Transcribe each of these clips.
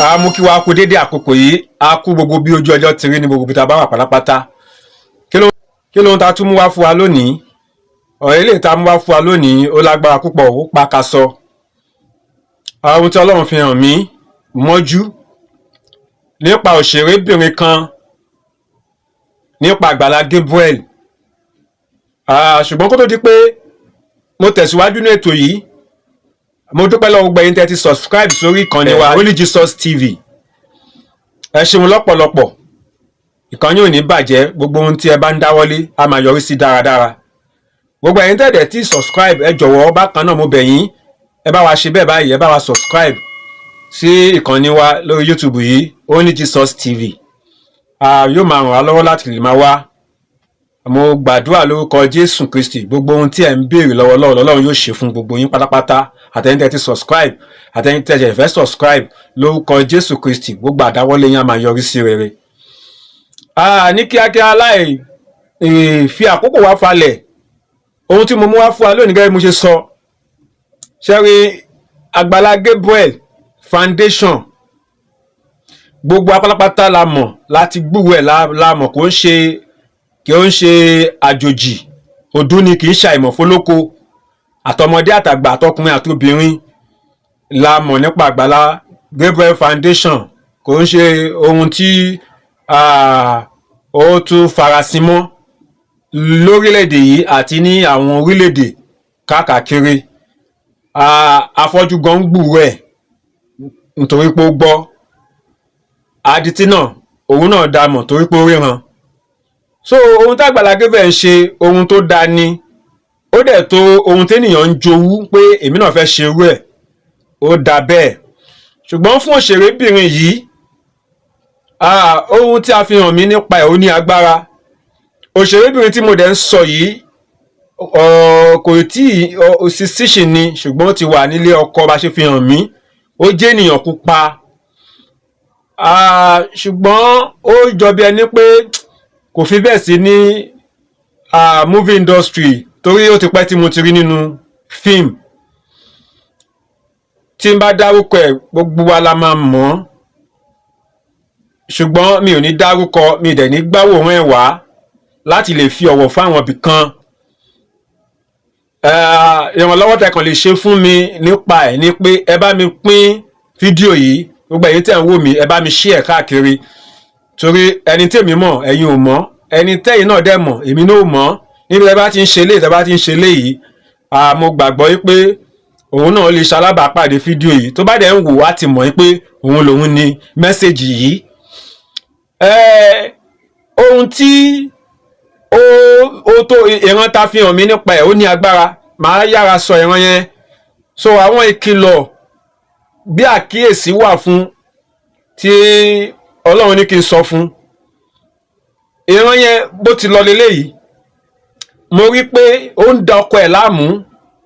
a mú kí wá kú dédé àkókò yìí a kú gbogbo bí ojú ọjọ́ ti rí ní gbogbo bí ta bá wà pátápátá. Kí ló ń ta tún mú wá fún wa lónìí? Ọ̀rọ̀ ilé ìta mú wá fún wa lónìí ó lágbára púpọ̀, ó pa ká sọ. Ohun tí Ọlọ́run fi hàn mí mọ́jú nípa òṣèrébìnrin kan, nípa Agbala Gabriel. Ṣùgbọ́n kó tó di pé mo tẹ̀síwájú ní ètò yìí, mo dúpẹ́ lọ́wọ́ gbogbo ẹ̀yin tẹ́ ti subscribe sórí ìkànnì wa Holy Jesus TV. Ẹ ṣeun lọ́pọ̀lọpọ̀. Ìkànnì ò ní bàjẹ́, gbogbo ohun tí ẹ bá ń dáwọ́lé a máa yọrí sí dáradára. Gbogbo ẹ̀yin tẹ́ dẹ̀ ti subscribe, ẹ jọ̀wọ́ bákan náà mo bẹ̀ yín, ẹ bá wa ṣe bẹ́ẹ̀ báyìí, ẹ bá wa subscribe sí ìkànnì wa lórí YouTube yìí Holy Jesus TV. Yóò máa ràn wá lọ́wọ́ láti lè máa wá. Mo gbàdúrà lórúkọ Jésù Kristi, gbogbo ohun tí ẹ ń béèrè lọ́wọ́ Ọlọ́run yóò ṣe fún gbogbo yín pátápátá. Àtẹ̀yin tẹ́ ti subscribe, àtẹ̀yin tẹ́ jẹ́ fẹ́ subscribe lórúkọ Jésù Kristi, gbogbo àdáwọ́lé yín á máa yọrí sí rere. Ní kíákíá láì fi àkókò wá falẹ̀, ohun tí mo mú wá fún wa lónìí gẹ́gẹ́ bí mo ṣe sọ, ṣẹ́rí Agbala Gabriel Foundation, gbogbo apálápátá la mọ̀ láti gbúwẹ̀ la mọ̀ kí ó ń ṣe àjòjì, ọdún ni kì í ṣàìmọ̀ fólóko, àtọmọdé àtàgbà àtọkùnrin àtobìnrin la mọ̀ nípa Agbala Gabriel Foundation. Kò ń ṣe ohun tí ó tún farasin mọ́ lórílẹ̀‐èdè yìí àti ní àwọn orílẹ̀‐èdè káàkiri. Afọ́jú gan ń gbúwẹ̀ nítorí pé ó gbọ́, adití náà òun náà dá mọ̀ torí pé ó ríran. So ohun tí Agbala Gabriel ń ṣe ohun tó dáa ni, ó dẹ̀ tó ohun tí ènìyàn ń jowú pé èmi náà fẹ́ ṣe irú ẹ̀, ó dá bẹ́ẹ̀. Ṣùgbọ́n fún òṣèrébìnrin yìí, ohun tí a fi hàn mí nípa ẹ̀ ó ní agbára. Òṣèrébìnrin tí mo dẹ̀ ń sọ yìí kò tí ì ni, ṣùgbọ́n ó ti wà nílé ọkọ bá ṣe fi hàn mí. Ó jẹ́ ènìyàn pupa, ṣùgbọ́n ó jọ bí ẹni pé kò fi bẹ́ẹ̀ sí ní movie industry, torí ó ti pẹ́ tí mo ti rí nínú fíìmù. Tí n bá dárúkọ ẹ̀ gbogbo wa la máa mọ̀, ṣùgbọ́n mi ò ní dárúkọ, mi dẹ̀ ní gbáwòrán ẹ̀ wá láti lè fi ọ̀wọ̀ fún àwọn ibì kan. Ìrànlọ́wọ́ tẹ́ kàn lè ṣe fún mi nípa ẹ̀ ni pé ẹ bá mi pín fídíò yìí, gbogbo ẹ̀yin tẹ́ ń wò mí ẹ bá mi share káàkiri, torí ẹni tèmi mọ̀ ẹ̀yin ò mọ̀, ẹni tẹ́yin náà dẹ̀ mọ̀ èmi náà ò mọ̀. Níbi tẹ́ bá ti ń ṣe léyìí, tẹ́ bá ti ń ṣe léyìí, mo gbàgbọ́ wípé òun náà lè ṣalábàápàdé fídíò yìí, tó bá dẹ̀ ń wò wá ti mọ̀ pé òun lòun ni mẹ́sẹ̀gì yìí. Ohun tí ó tó ìran ta fi hàn mí nípa ẹ̀ ó ní agbára, màá yára sọ ìran yẹn. So àwọn ìkìlọ̀ bí àkíyèsí wà fún tí Ọlọ́run ní kí n sọ fún. Ìran yẹn bó ti lọ leléyìí, mo rí pé ó ń da ọkọ ẹ̀ láàmú,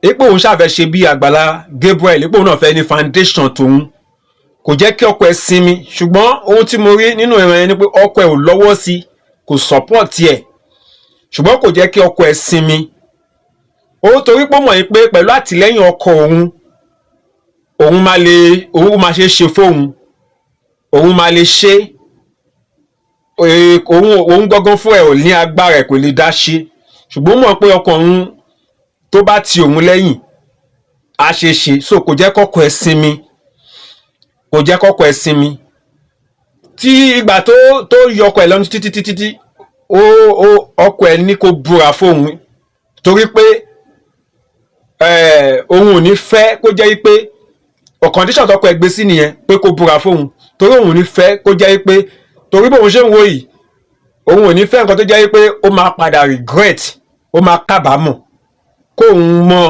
pé òun ṣàfẹ́ ṣe bí Agbala Gabriel, pé òun náà fẹ́ ní foundation tòun, kò jẹ́ kí ọkọ ẹ̀ sinmi. Ṣùgbọ́n ohun tí mo rí nínú ìran yẹn ni pé ọkọ ẹ̀ ò lọ́wọ́ sí, kò support ẹ̀, ṣùgbọ́n kò jẹ́ kí ọkọ ẹ̀ sinmi. Ó torí pé ó mọ̀ pé pẹ̀lú àtìlẹ́yìn ọkọ òun máa ṣe fóun, òun máa lè ṣe, òun gangan fún ẹ̀ ò ní agbára ẹ̀ kò lè dá ṣe. Ṣùgbọ́n mọ̀ pé ọkọ òun tó bá ti òun lẹ́yìn á ṣe ṣe. So kò jẹ́ kọ́kọ́ ẹ̀ sinmi, kò jẹ́ kọ́kọ́ ẹ̀ sinmi. Tí ìgbà tó yọ ọkọ ẹ̀ lọ́nu títí ọkọ ẹ̀ ní kó búra fóun, torí pé òun ò ní fẹ́ kó jẹ́ pé condition tọkọ ẹ̀ gbé sí nìyẹn, pé kó búra fóun, torí òun ò ní fẹ́ kó jẹ́ pé, torí bóun ṣe ń wo yìí, òun ò ní fẹ́ nǹkan tó jẹ́ pé ó máa padà regret, ó máa kábàámọ̀, kó òun mọ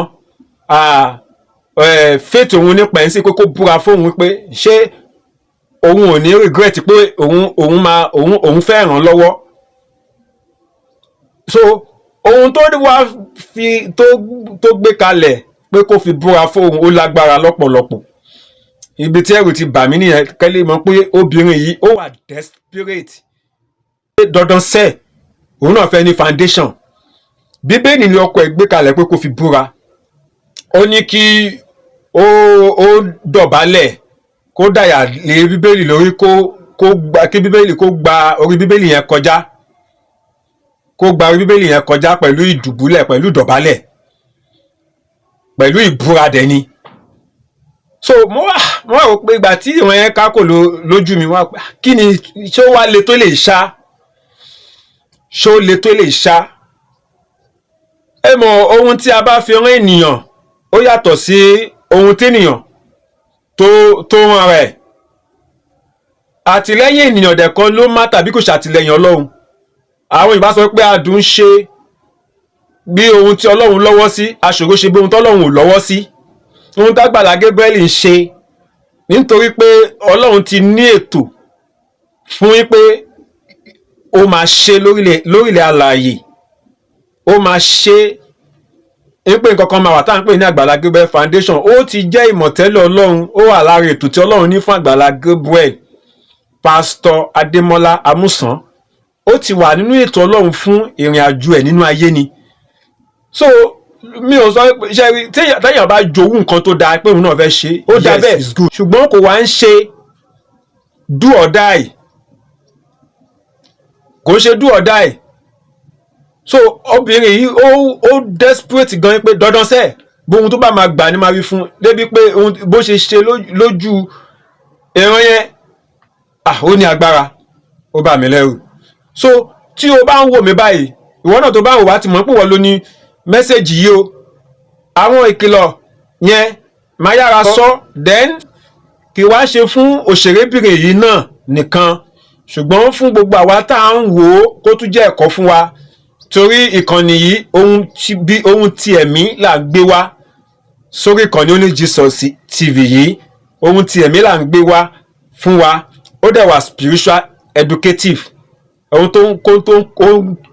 faith òun nípa ẹ̀ sí pé kó búra fóun pé ṣé òun ò ní regret pé òun fẹ́ ràn lọ́wọ́. So ohun tó wá fi tó gbé kalẹ̀ pé kó fi búra fóun ó lágbára lọ́pọ̀lọpọ̀. Ibi tí ẹ̀rù ti bà mí nìyẹn, kẹ́lẹ́ mọ̀ pé obìnrin yìí ó wà desperate, dandan sẹ́ òun náà fẹ́ ní foundation. Bíbélì ni ọkọ ẹ̀ gbé kalẹ̀ pé kó fi búra. Ó ní kí ó dọ̀bálẹ̀ kó dàyà lé bíbélì lórí kó gba kí bíbélì kó gba orí bíbélì yẹn kọjá kó gba orí bíbélì yẹn kọjá pẹ̀lú ìdùbúlẹ̀ pẹ̀lú ìdọ̀bálẹ̀ pẹ̀lú ìbúra dẹni. So mo wá rò pé ìgbà tí ìwọ̀n yẹn kákò lójú mi wá pé kí ni ṣé ó wá le tó lè ṣá ṣé ó le tó lè ṣá. Ẹ mọ̀ ohun tí a bá fi rán ènìyàn ó yàtọ̀ sí ohun tẹ́nìyàn tó rán rẹ̀. Àtìlẹ́yìn ènìyàn dẹ̀kan ló má tàbí kò ṣàtìlẹ́yìn Ọlọ́run. Àwọn Yorùbá sọ pé adùn ṣe bí ohun tí Ọlọ́run lọ́wọ́ sí, aṣòro ṣe bí ohun tí Ọlọ́run ò lọ́wọ́ sí. Ohun tí Agbala Gabriel ń ṣe nítorí pé Ọlọ́run ti ní ètò fún yín pé ó máa ṣe lórílẹ̀ alààyè, ó máa ṣe pé nǹkan kan máa wà tá à ń pè ní Agbala Gabriel Foundation. Ó ti jẹ́ ìmọ̀tẹ́lẹ̀ Ọlọ́run, ó wà lára ètò tí Ọlọ́run ní fún Agbala Gabriel. Pásítọ̀ Adémọ́lá Amúsàn ó ti wà nínú ètò Ọlọ́run fún ìrìn àjò ẹ̀ nínú ayé ni. So mi ò sọ pé ṣe téèyàn bá jowú nǹkan tó dáa pé òun náà fẹ́ ṣe ó dáa bẹ́ẹ̀, ṣùgbọ́n kò wá ń ṣe do or die, kò ń ṣe do or die. So obìnrin yìí ó desperate gan pé dandan sẹ́ẹ̀ bóhun tó bá máa gbà ní máa wí fún débi pé bó ṣe ṣe lójú ìran yẹn ó ní agbára, ó bà mí lẹ́rù. So tí o bá ń wò mí báyìí ìwọ náà tó bá ń wò wá ti mọ̀ pé wọ́n ló ní mẹ́sẹ̀gì yìí o. Àwọn ìkìlọ̀ yẹn máa yára sọ then kì wá ṣe fún òṣèrébìnrin yìí náà nìkan ṣùgbọ́n fún gbogbo àwa tá à ń wò ó kó tún jẹ́ ẹ̀kọ́ fún wa, torí ìkànnì yìí ohun ti ẹ̀mí là ń gbé wá sórí ìkànnì Only Jesus TV yìí. Ohun ti ẹ̀mí là ń gbé wá fún wa, ó dẹ̀ wà spiritual educative, ohun tó ń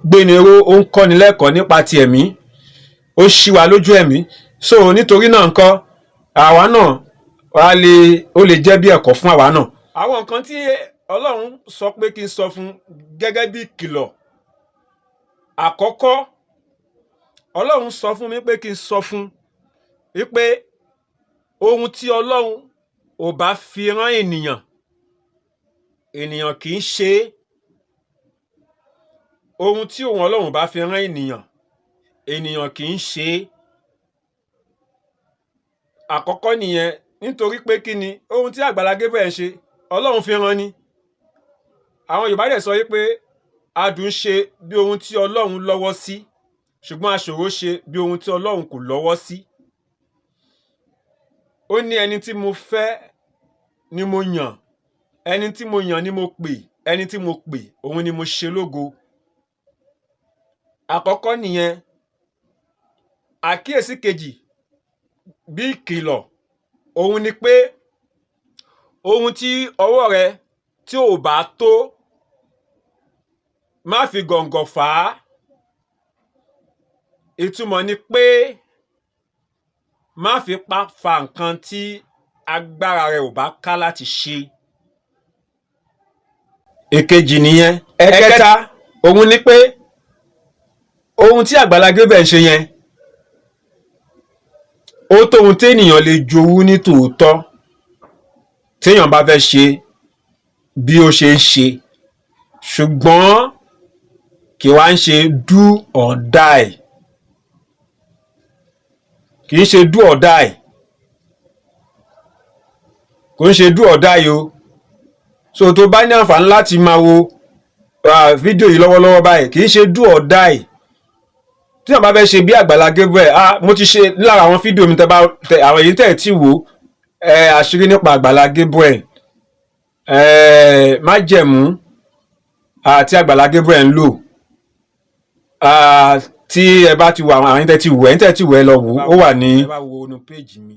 gbéni ró, ó ń kọ́ni lẹ́kọ̀ọ́ nípa ti ẹ̀mí, ó ṣí wa lójú ẹ̀mí. So nítorí náà nǹkan àwa náà ó lè jẹ́ bí ẹ̀kọ́ fún àwa náà. Àwọn nǹkan tí Ọlọ́run sọ pé kí n sọ fún gẹ́gẹ́ bí ìkìlọ̀. Àkọ́kọ́, Ọlọ́run sọ fún mi pé kí n sọ fún wípé ohun tí Ọlọ́run ò bá fi rán ènìyàn kì í ṣe é. Ohun tí Ọlọ́run bá fi rán ènìyàn kì í ṣe é. Àkọ́kọ́ nìyẹn, nítorí pé kí ni ohun tí Agbala Gabriel ṣe Ọlọ́run fi rán ni. Àwọn Yorùbá dẹ̀ sọ wípé adùn ṣe bí ohun tí Ọlọ́run lọ́wọ́ sí ṣùgbọ́n aṣòro ṣe bí ohun tí Ọlọ́run kò lọ́wọ́ sí. Ó ní ẹni tí mo fẹ́ ni mo yàn, ẹni tí mo yàn ni mo pè, ẹni tí mo pè òun ni mo ṣe lógo. Àkọ́kọ́ nìyẹn. Àkíyèsí kejì bí ìkìlọ̀ òun ni pé ohun tí ọwọ́ rẹ tí ò bá tó má fi gọ̀ǹgọ̀ fà á. Ìtumọ̀ ni pé má fi pa fa nǹkan tí agbára rẹ ò bá ká láti ṣe. Èkejì nìyẹn. Ẹ̀kẹta òun ni pé ohun tí Agbala Gabriel ṣe yẹn ó tó ohun téèyàn lè jowú ní tòótọ́ téèyàn bá fẹ́ ṣe bí ó ṣe ń ṣe, ṣùgbọ́n kì wá ń ṣe do or die, kì í ṣe do or die, kò ń ṣe do or die o. So tó bá ní àǹfààní láti máa wo fídíò yìí lọ́wọ́lọ́wọ́ báyìí kì í ṣe do or die. Tí wọ́n bá fẹ́ ṣe bí Agbala Gabriel mo ti ṣe lára àwọn fídíò mi àwọn èyí tẹ̀ tí wò àṣírí nípa Agbala Gabriel, májẹ̀mú tí Agbala Gabriel ń lò. Tí ẹ bá ti wo àwọn ẹ̀yin tẹ̀ tí wò ẹ lọ wò ó wà ní. Ẹ bá wo inú péjì mi,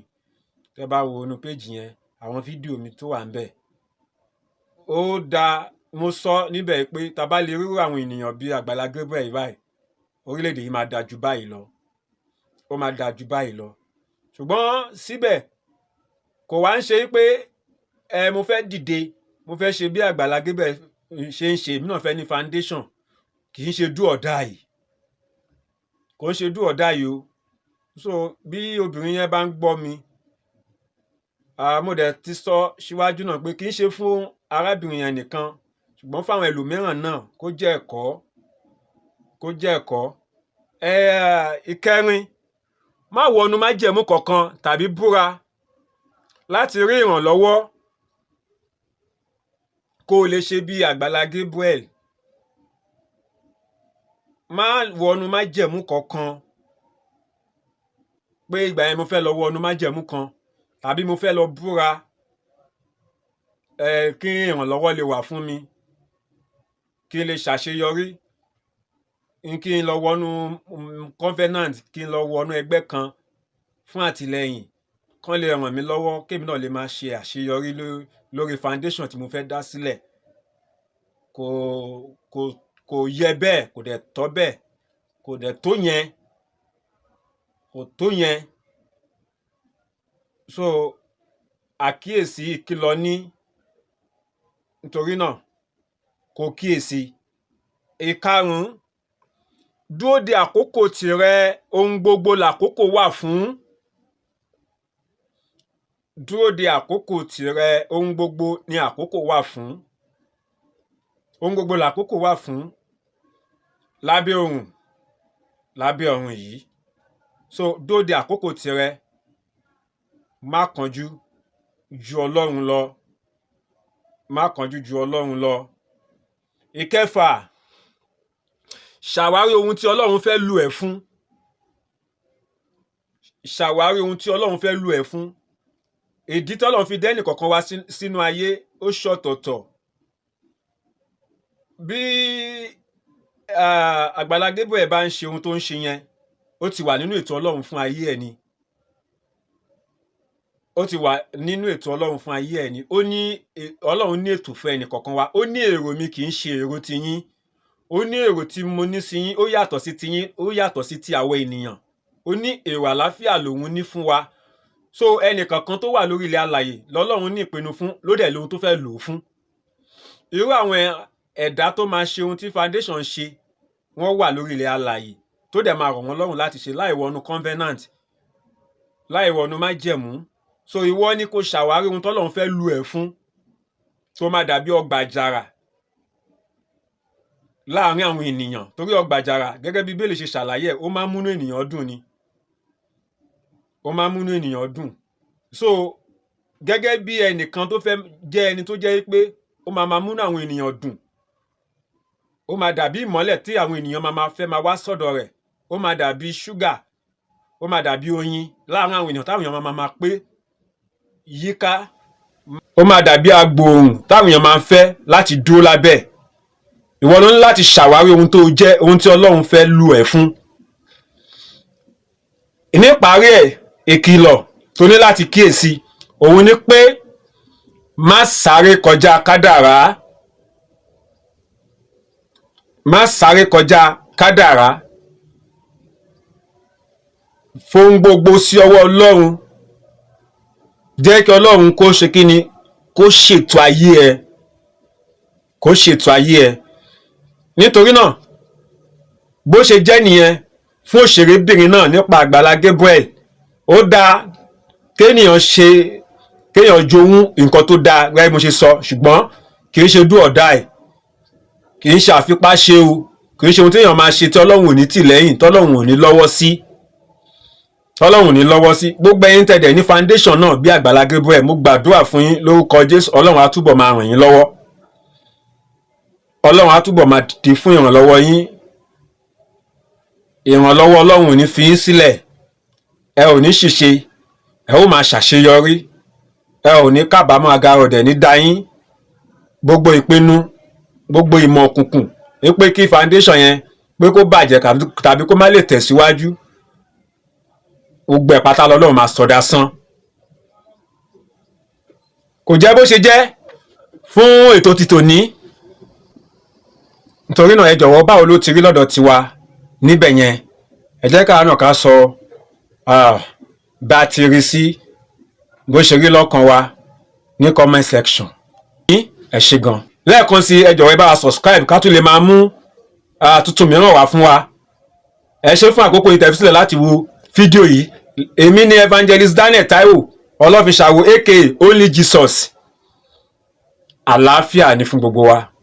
tẹ bá wo inú péjì yẹn àwọn fídíò mi tó wà ń bẹ̀. Ó dáa, mo sọ níbẹ̀ pé tá bá lè rírú àwọn ènìyàn bíi Agbala Gabriel báyìí orílẹ̀-èdè yìí máa dáa jù báyìí lọ, ó máa dáa jù báyìí lọ. Ṣùgbọ́n síbẹ̀ kò wá ń ṣe pé mo fẹ́ dìde, mo fẹ́ ṣe bí Agbala Gabriel ṣe ń ṣe, èmi náà fẹ́ ní foundation. Kì í ṣe do or die, kò ń ṣe do or die o. So bí obìnrin yẹn bá ń gbọ́ mi mo dẹ̀ ti sọ síwájú náà pé kì í ṣe fún arábìnrin yẹn nìkan ṣùgbọ́n fáwọn ẹlòmíràn náà kó jẹ́ ẹ̀kọ́. Ìkẹrin, má wọnú májẹ̀mú kankan tàbí búra láti rí ìrànlọ́wọ́ kó o lè ṣe bí Agbala Gabriel. Má wọnú májẹ̀mú kankan pé ìgbà yẹn mo fẹ́ lọ wọnú májẹ̀mú kan tàbí mo fẹ́ lọ búra kí ìrànlọ́wọ́ lè wà fún mi, kí n lè ṣàṣeyọrí, kí n lọ wọnú covenant, kí n lọ wọnú ẹgbẹ́ kan fún àtìlẹ́yìn kán lè ràn mí lọ́wọ́ kémi náà lè máa ṣe àṣeyọrí lórí foundation tí mo fẹ́ dá sílẹ̀. Kò yẹ bẹ́ẹ̀, kò dẹ̀ tọ́ bẹ́ẹ̀, kò dẹ̀ tó yẹn, kò tó yẹn. So àkíyèsí ìkìlọ̀ ní, nítorí náà kò kíyèsí. Ìkarùn-ún, dúró de àkókò tìrẹ, ohun gbogbo làkókò wà fún. Dúró de àkókò tìrẹ, ohun gbogbo ni àkókò wà fún. Ohun gbogbo làkókò wà fún lábẹ́ ọ̀run yìí. So dúró de àkókò tìrẹ, má kánjú ju Ọlọ́run lọ. Má kánjú ju Ọlọ́run lọ. Ìkẹfà, ṣàwárí ohun tí Ọlọ́run fẹ́ lò ẹ́ fún. Ṣàwárí ohun tí Ọlọ́run fẹ́ lò ẹ́ fún. Ìdí tí Ọlọ́run fi dá ẹnì kọ̀ọ̀kan wá sínú ayé ó ṣọ̀tọ̀tọ̀. Bí Agbala Gabriel bá ń ṣe ohun tó ń ṣe yẹn, ó ti wà nínú ètò Ọlọ́run fún ayé ẹ̀ ni. Ó ti wà nínú ètò Ọlọ́run fún ayé ẹ̀ ni. Ọlọ́run ní ètò fún ẹnì kọ̀ọ̀kan wa. Ó ní èrò mi kì í ṣe èrò ti yín. Ó ní èrò tí mo ní sí yín, ó yàtọ̀ sí ti yín, ó yàtọ̀ sí ti àwọn ènìyàn. Ó ní èrò àlàáfíà lòun ní fún wa. So ẹnì kankan tó wà lórí ilẹ̀ alààyè lọ́lọ́run ní ìpinnu fún, ló dẹ̀ lóhun tó fẹ́ lò ó fún. Irú àwọn ẹ̀dá tó máa ṣe ohun tí foundation ṣe, wọ́n wà lórí ilẹ̀ alààyè tó dẹ̀ máa rọ̀ wọ́n lọ́rùn láti ṣe láì wọnú covenant, láì wọnú májẹ̀mú. So ìwọ ni kó ṣàwárí ohun tọ́lọ́run fẹ́ lò ẹ́ fún, tó máa dàbí ọgbà àjàrà láàárín àwọn ènìyàn. Torí ọgbà àjàrà gẹ́gẹ́ bí Bíbélì ṣe ṣàlàyé, ó máa ń múnú ènìyàn dùn ni. Ó máa ń múnú ènìyàn dùn. So gẹ́gẹ́ bí ẹnìkan tó fẹ́ jẹ́ ẹni tó jẹ́ pé ó máa múnú àwọn ènìyàn dùn, ó máa dàbí ìmọ́lẹ̀ tí àwọn ènìyàn máa fẹ́ máa wá sọ́dọ̀ rẹ̀. Ó máa dàbí ṣúgà, ó máa dàbí oyin láàárín àwọn ènìyàn táwọn èèyàn máa pé yíká. Ó máa dàbí agbòòrùn táwọn èèyàn máa fẹ́ láti dúró lábẹ́. Ìwọ ló ní láti ṣàwárí ohun tó jẹ́, ohun tí Ọlọ́run fẹ́ lò ẹ́ fún. Níparí ẹ̀, ìkìlọ̀ tó ní láti kíyèsí òun ni pé má sáré kọjá kádàrá. Má sáré kọjá kádàrá. Fohun gbogbo sí ọwọ́ Ọlọ́run. Jẹ́ kí Ọlọ́run kó ṣe kíni, kó ṣètò ayé ẹ. Kó ṣètò ayé ẹ. Nítorí náà, bó ṣe jẹ́ nìyẹn fún òṣèrébìnrin náà nípa Agbala Gabriel. Ó dáa kéèyàn jowú nǹkan tó dáa gẹ́gẹ́ bí mo ṣe sọ, ṣùgbọ́n kì í ṣe do or die. Kì í ṣe àfipá ṣe o. Kì í ṣe ohun téèyàn máa ṣe tí Ọlọ́run ò ní tì lẹ́yìn, tọ́lọ́run ò ní lọ́wọ́ sí. Ọlọ́run ò ní lọ́wọ́ sí. Gbogbo ẹ̀yin tẹ̀dẹ̀ ní foundation náà bí Agbala Gabriel, mo gbàdúrà fún yín lórúkọ Jésù. Ọlọ́run á túbọ̀ máa ràn yín lọ́wọ́. Ọlọ́run á túbọ̀ máa dìde fún ìrànlọ́wọ́ yín. Ìrànlọ́wọ́ Ọlọ́run ò ní fi yín sílẹ̀. Ẹ ò ní ṣìṣe. Ẹ ó máa ṣàṣeyọrí. Ẹ ò ní kábàámọ̀, agara ọ̀dẹ̀ ní dá yín. Gbogbo ìpinnu, gbogbo ìmọ̀ òkùnkùn pé kí foundation yẹn pé kó bàjẹ́ tàbí kó má lè tẹ̀síwájú, gbogbo ẹ̀ pátá lọ́lọ́run máa sọ dasán. Kò jẹ́ bó ṣe jẹ́ fún ètò ti tòní. Nítorí náà ẹ jọ̀wọ́, báwo ló ti rí lọ́dọ̀ tiwa níbẹ̀ yẹn? Ẹ jẹ́ ká náà ká sọ bá ti rí sí, bó ṣe rí lọ́kàn wa ní comment section. Ẹ ṣé gan. Lẹ́ẹ̀kan sí, ẹ jọ̀wọ́ ẹ bá wa subscribe ká tún lè máa mú tuntun mìíràn wá fún wa. Ẹ ṣé fún àkókò yìí tẹ́ fi sílẹ̀ láti wo fídíò yìí. Èmi ni Evangelist Daniel Taiwo ọlọ́fiṣàwò aka Only Jesus àlàáfíà ni fún gbogbo wa.